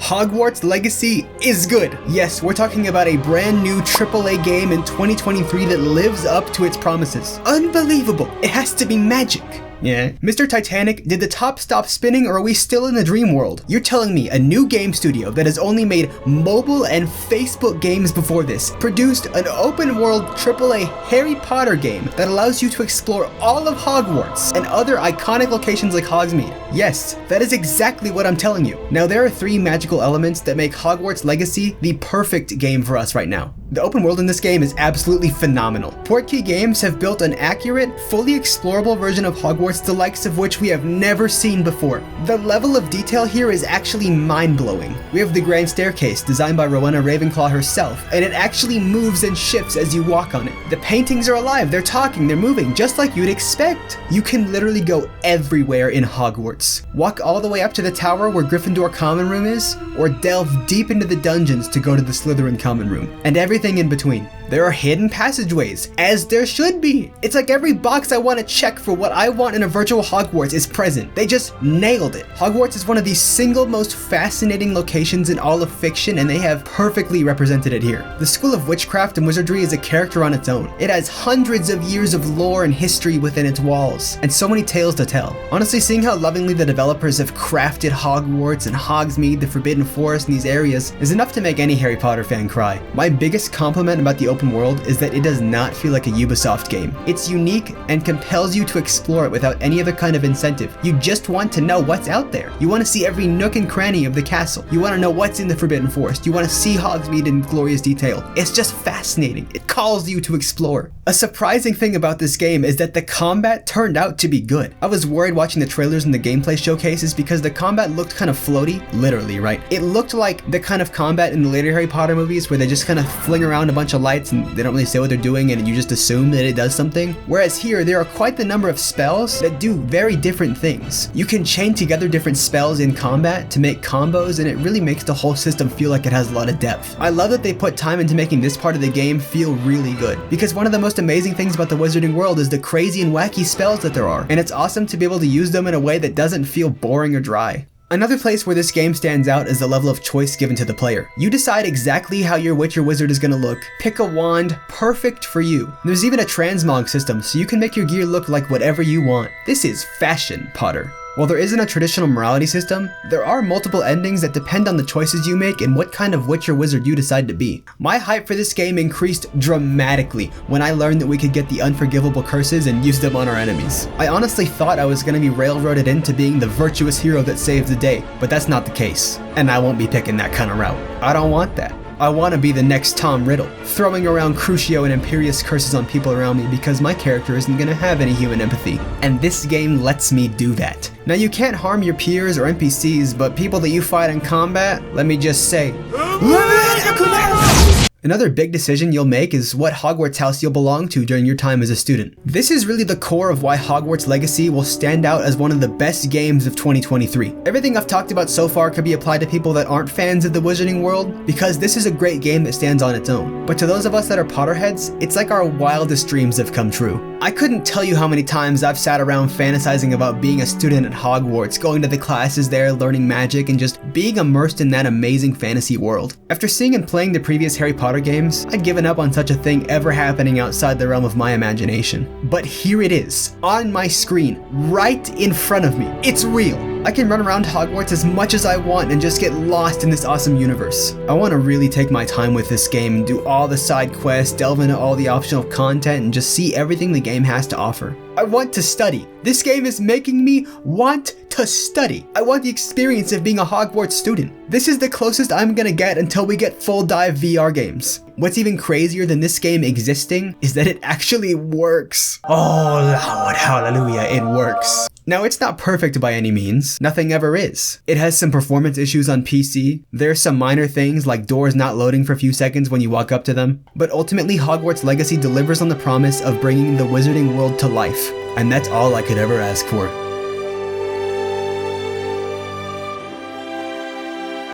Hogwarts Legacy is good. Yes, we're talking about a brand new AAA game in 2023 that lives up to its promises. Unbelievable. It has to be magic. Yeah. Mr. Titanic, did the top stop spinning or are we still in the dream world? You're telling me a new game studio that has only made mobile and Facebook games before this produced an open world AAA Harry Potter game that allows you to explore all of Hogwarts and other iconic locations like Hogsmeade? Yes, that is exactly what I'm telling you. Now there are 3 magical elements that make Hogwarts Legacy the perfect game for us right now. The open world in this game is absolutely phenomenal. Portkey Games have built an accurate, fully explorable version of Hogwarts, the likes of which we have never seen before. The level of detail here is actually mind-blowing. We have the Grand Staircase, designed by Rowena Ravenclaw herself, and it actually moves and shifts as you walk on it. The paintings are alive, they're talking, they're moving, just like you'd expect. You can literally go everywhere in Hogwarts. Walk all the way up to the tower where Gryffindor Common Room is, or delve deep into the dungeons to go to the Slytherin Common Room, and everything in between. There are hidden passageways, as there should be. It's like every box I want to check for what I want in a virtual Hogwarts is present. They just nailed it. Hogwarts is one of the single most fascinating locations in all of fiction, and they have perfectly represented it here. The School of Witchcraft and Wizardry is a character on its own. It has hundreds of years of lore and history within its walls, and so many tales to tell. Honestly, seeing how lovingly the developers have crafted Hogwarts and Hogsmeade, the Forbidden Forest, and these areas is enough to make any Harry Potter fan cry. My biggest compliment about the open world is that it does not feel like a Ubisoft game. It's unique and compels you to explore it without any other kind of incentive. You just want to know what's out there. You want to see every nook and cranny of the castle. You want to know what's in the Forbidden Forest. You want to see Hogsmeade in glorious detail. It's just fascinating. It calls you to explore. A surprising thing about this game is that the combat turned out to be good. I was worried watching the trailers and the gameplay showcases because the combat looked kind of floaty, literally, right? It looked like the kind of combat in the later Harry Potter movies where they just kind of fling around a bunch of lights and they don't really say what they're doing and you just assume that it does something. Whereas here, there are quite the number of spells that do very different things. You can chain together different spells in combat to make combos, and it really makes the whole system feel like it has a lot of depth. I love that they put time into making this part of the game feel really good, because one of the most amazing things about the Wizarding world is the crazy and wacky spells that there are, and it's awesome to be able to use them in a way that doesn't feel boring or dry. Another place where this game stands out is the level of choice given to the player. You decide exactly how your witch or wizard is going to look, pick a wand, perfect for you. There's even a transmog system, so you can make your gear look like whatever you want. This is fashion, Potter. While there isn't a traditional morality system, there are multiple endings that depend on the choices you make and what kind of witch or wizard you decide to be. My hype for this game increased dramatically when I learned that we could get the unforgivable curses and use them on our enemies. I honestly thought I was going to be railroaded into being the virtuous hero that saves the day, but that's not the case, and I won't be picking that kind of route. I don't want that. I want to be the next Tom Riddle, throwing around Crucio and Imperious curses on people around me because my character isn't going to have any human empathy. And this game lets me do that. Now you can't harm your peers or NPCs, but people that you fight in combat, let me just say, another big decision you'll make is what Hogwarts house you'll belong to during your time as a student. This is really the core of why Hogwarts Legacy will stand out as one of the best games of 2023. Everything I've talked about so far could be applied to people that aren't fans of the Wizarding world, because this is a great game that stands on its own. But to those of us that are Potterheads, it's like our wildest dreams have come true. I couldn't tell you how many times I've sat around fantasizing about being a student at Hogwarts, going to the classes there, learning magic, and just being immersed in that amazing fantasy world. After seeing and playing the previous Harry Potter games, I'd given up on such a thing ever happening outside the realm of my imagination. But here it is, on my screen, right in front of me. It's real. I can run around Hogwarts as much as I want and just get lost in this awesome universe. I want to really take my time with this game and do all the side quests, delve into all the optional content, and just see everything the game has to offer. I want to study. This game is making me want to study. I want the experience of being a Hogwarts student. This is the closest I'm gonna get until we get full dive VR games. What's even crazier than this game existing is that it actually works. Oh Lord, hallelujah, it works. Now, it's not perfect by any means. Nothing ever is. It has some performance issues on PC. There's some minor things like doors not loading for a few seconds when you walk up to them. But ultimately, Hogwarts Legacy delivers on the promise of bringing the Wizarding world to life. And that's all I could ever ask for.